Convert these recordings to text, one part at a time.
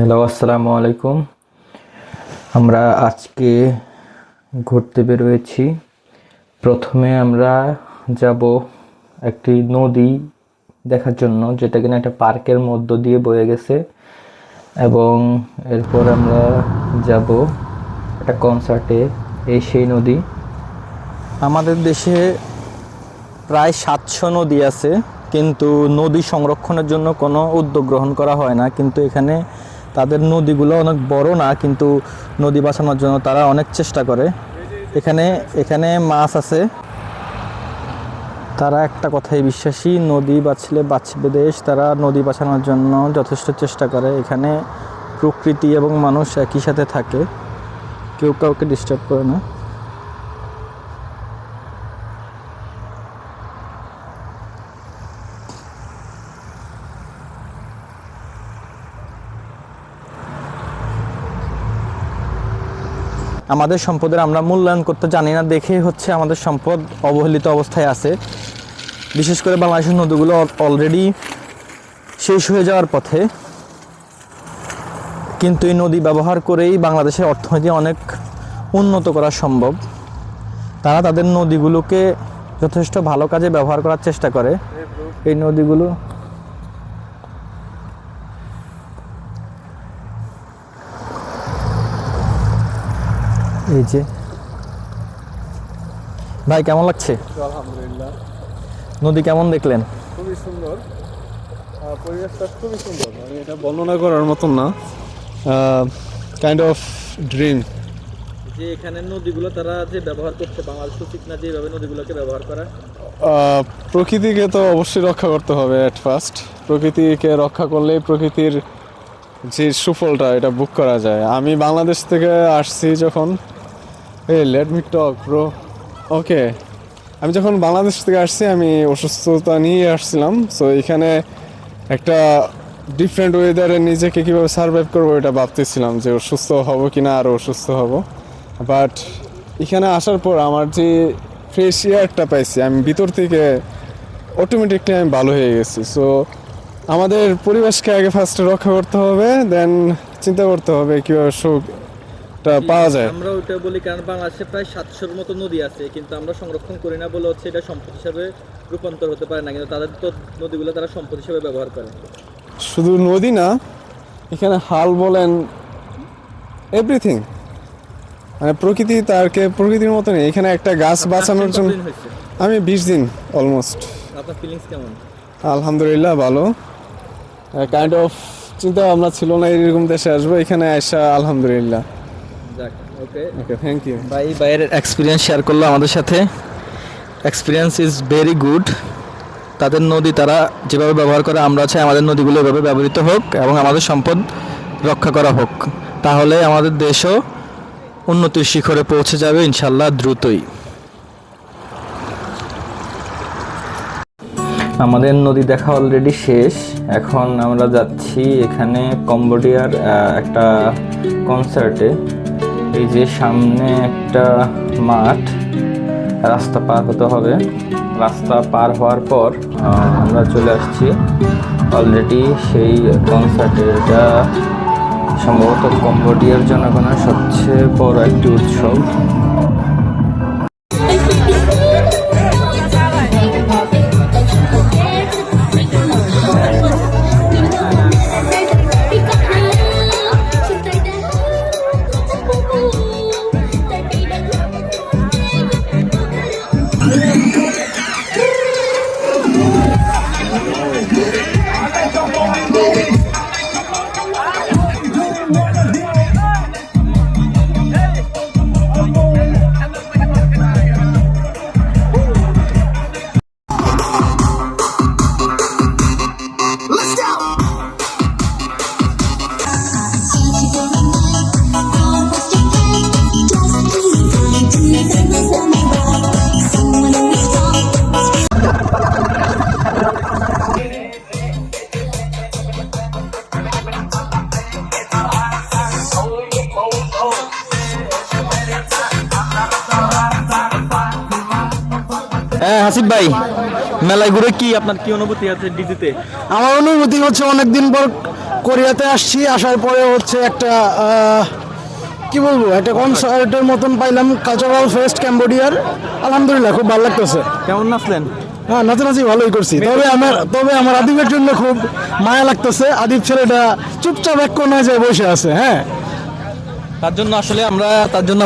Hello, আসসালামু আলাইকুম। আমরা আজকে ঘুরতে বেরোয়েছি। প্রথমে আমরা যাব একটি নদী দেখার জন্য, যেটা কিনা একটা পার্কের মধ্য দিয়ে বয়ে গেছে, এবং এরপর আমরা যাব একটা কনসার্টে। সেই নদী। আমাদের দেশে প্রায় 700 নদী আছে, কিন্তু নদী সংরক্ষণের জন্য কোনো উদ্যোগ গ্রহণ করা হয় না। কিন্তু এখানে তাদের নদীগুলো অনেক বড় না, কিন্তু নদী বাঁচানোর জন্য তারা অনেক চেষ্টা করে। এখানে মাছ আছে। তারা একটা কথাই বিশ্বাসী, নদী বাঁচলে বাঁচবে দেশ। তারা নদী বাঁচানোর জন্য যথেষ্ট চেষ্টা করে। এখানে প্রকৃতি এবং মানুষ একই সাথে থাকে, কেউ কাউকে ডিস্টার্ব করে না। আমাদের সম্পদের আমরা মূল্যায়ন করতে জানি না, দেখেই হচ্ছে আমাদের সম্পদ অবহেলিত অবস্থায় আছে। বিশেষ করে বাংলাদেশের নদীগুলো অলরেডি শেষ হয়ে যাওয়ার পথে, কিন্তু এই নদী ব্যবহার করেই বাংলাদেশের অর্থনীতি অনেক উন্নত করা সম্ভব। তারা তাদের নদীগুলোকে যথেষ্ট ভালো কাজে ব্যবহার করার চেষ্টা করে। এই নদীগুলো এই যে ভাই, কেমন লাগছে? আলহামদুলিল্লাহ, নদী কেমন দেখলেন? খুবই সুন্দর। পরিবেশটা খুবই সুন্দর, মানে এটা বর্ণনা করার মতন না। Kind of dream. যে এখানে নদীগুলো তারা যে ব্যবহার করছে, বাংলাদেশ ঠিক না যেভাবে নদীগুলোকে ব্যবহার করা। প্রকৃতিকে তো অবশ্যই রক্ষা করতে হবে। অ্যাট ফার্স্ট প্রকৃতিকে রক্ষা করলেই প্রকৃতির যে সুফলটা এটা বুক করা যায়। আমি বাংলাদেশ থেকে আসছি যখন, লেট মি টক ব্রো। ওকে, আমি যখন বাংলাদেশ থেকে আসছি আমি অসুস্থতা নিয়ে আসছিলাম। সো এখানে একটা ডিফারেন্ট ওয়েদারে নিজেকে কীভাবে সার্ভাইভ করবো এটা ভাবতেছিলাম, যে অসুস্থ হব কি না, আরও অসুস্থ হব। বাট এখানে আসার পর আমার যে ফ্রেশ এয়ারটা পাইছি, আমি ভিতর থেকে অটোমেটিকলি আমি ভালো হয়ে গেছি। সো আমাদের পরিবেশকে আগে ফার্স্টে রক্ষা করতে হবে, দেন চিন্তা করতে হবে কীভাবে সুখটা পাওয়া যায়। আমরা ওইটা বলি কারণ বাংলাদেশে প্রায় 700-র মতো নদী আছে, কিন্তু আমরা সংরক্ষণ করি না বলে হচ্ছে এটা সম্পদ হিসাবে রূপান্তর হতে পারে না। কিন্তু তাদের তো নদীগুলো তারা সম্পদ হিসাবে ব্যবহার করে। শুধু নদী না, এখানে হাল বলেন, এভরিথিং, মানে প্রকৃতি তারকে প্রকৃতির মতো নেই। এখানে একটা গাছ বাঁচানোর জন্য আমি 20 দিন অলমোস্ট। আপনার ফিলিংস কেমন? আলহামদুলিল্লাহ ভালো। কাইন্ড অফ চিন্তা ভাবনা ছিল না এরকম দেশে আসবো, এখানে আসা আলহামদুলিল্লাহ। ওকে, থ্যাংক ইউ। বাইরের এক্সপিরিয়েন্স শেয়ার করলো আমাদের সাথে। Experience is very good. তাদের নদী তারা যেভাবে ব্যবহার করে, আমরা চাই আমাদের নদীগুলো এভাবে ব্যবহৃত হোক এবং আমাদের সম্পদ রক্ষা করা হোক। তাহলে আমাদের দেশও উন্নতির শিখরে পৌঁছে যাবে ইনশাল্লাহ দ্রুতই। আমাদের নদী দেখা অলরেডি শেষ। এখন আমরা যাচ্ছি এখানে কম্বোডিয়ার একটা কনসার্টে। এই যে সামনে একটা মাঠ, রাস্তা পার হতে হবে। রাস্তা পার হওয়ার পর আমরা চলে আসছি অলরেডি সেই কনসার্টে। এটা সম্ভবত কম্বোডিয়ার জনগণের সবচেয়ে বড় একটি উৎসব। হাসিব ভাই, মেলায় ঘুরে কি আপনার কি অনুভূতি আছে ডিজিতে? আমার অনুভূতি হচ্ছে অনেকদিন পর কোরিয়াতে আসছি, আসার পরে হচ্ছে একটা কি বলবো, একটা কনসার্টের মতন পাইলাম, কালচারাল ফেস্ট ক্যাম্বোডিয়ার। আলহামদুলিল্লাহ খুব ভালো লাগতেছে। কেমন নাচলেন? হ্যাঁ, নাচানাচি ভালোই করছি। তবে আমার আদিবের জন্য খুব মায়া লাগতেছে। আদিব ছেলেটা চুপচাপ এক কোনায় যায় বসে আছে। হ্যাঁ, তার জন্য আমরা তার জন্য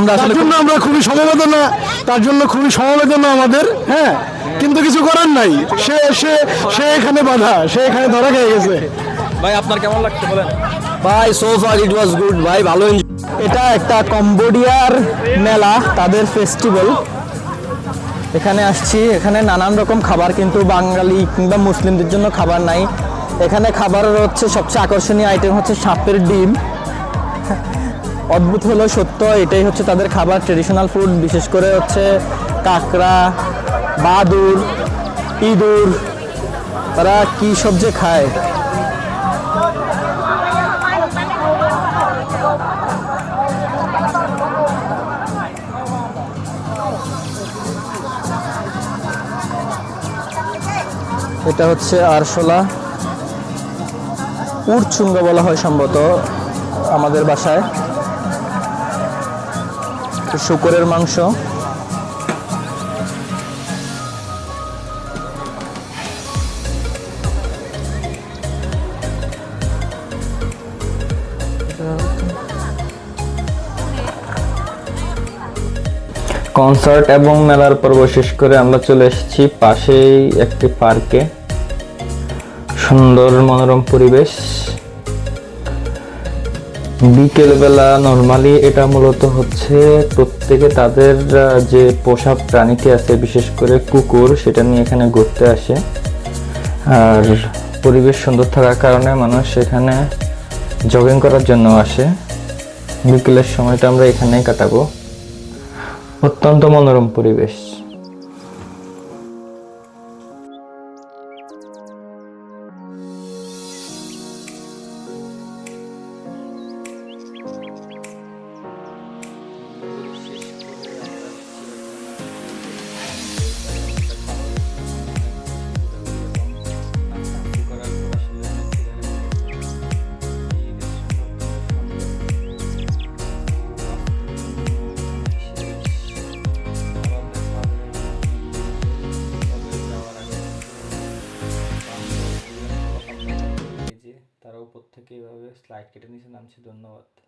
আমরা খুবই সমবেদনা, তার জন্য খুবই সমবেদনা আমাদের। হ্যাঁ, কিন্তু কিছু করার নাই, সে সে সে এখানে বাধা, সে এখানে ধরা খেয়ে গেছে। ভাই আপনার কেমন লাগছে বলেন? ভাই so far it was good ভাই, ভালো enjoy। এটা একটা কম্বোডিয়ার মেলা, তাদের ফেস্টিভ্যাল। এখানে আসছি, এখানে নানান রকম খাবার, কিন্তু বাঙালি কিংবা মুসলিমদের জন্য খাবার নাই। এখানে খাবারের হচ্ছে সবচেয়ে আকর্ষণীয় আইটেম হচ্ছে সাপের ডিম। অদ্ভুত হলো সত্য, এটাই হচ্ছে তাদের খাবার, ট্রেডিশনাল ফুড। বিশেষ করে হচ্ছে কাঁকড়া, বাদুর, ইঁদুর, তারা কি সব যে খায়। এটা হচ্ছে আরশোলা, উড়চুঙ্গা বলা হয় সম্ভবত আমাদের বাসায়। শূকরের মাংস। কনসার্ট এবং মেলার পর্ব শেষ করে আমরা চলে এসেছি পাশেই একটি পার্কে। সুন্দর মনোরম পরিবেশ। বিকেলবেলা নর্মালি এটা মূলত হচ্ছে প্রত্যেকে তাদের যে পোষা প্রাণীটি আছে, বিশেষ করে কুকুর, সেটা নিয়ে এখানে ঘুরতে আসে। আর পরিবেশ সুন্দর থাকার কারণে মানুষ এখানে জগিং করার জন্য আসে। বিকেলের সময়টা আমরা এখানেই কাটাবো। অত্যন্ত মনোরম পরিবেশ। তারা উপর থেকে এভাবে স্লাইড কেটে নিচে নামছে। ধন্যবাদ।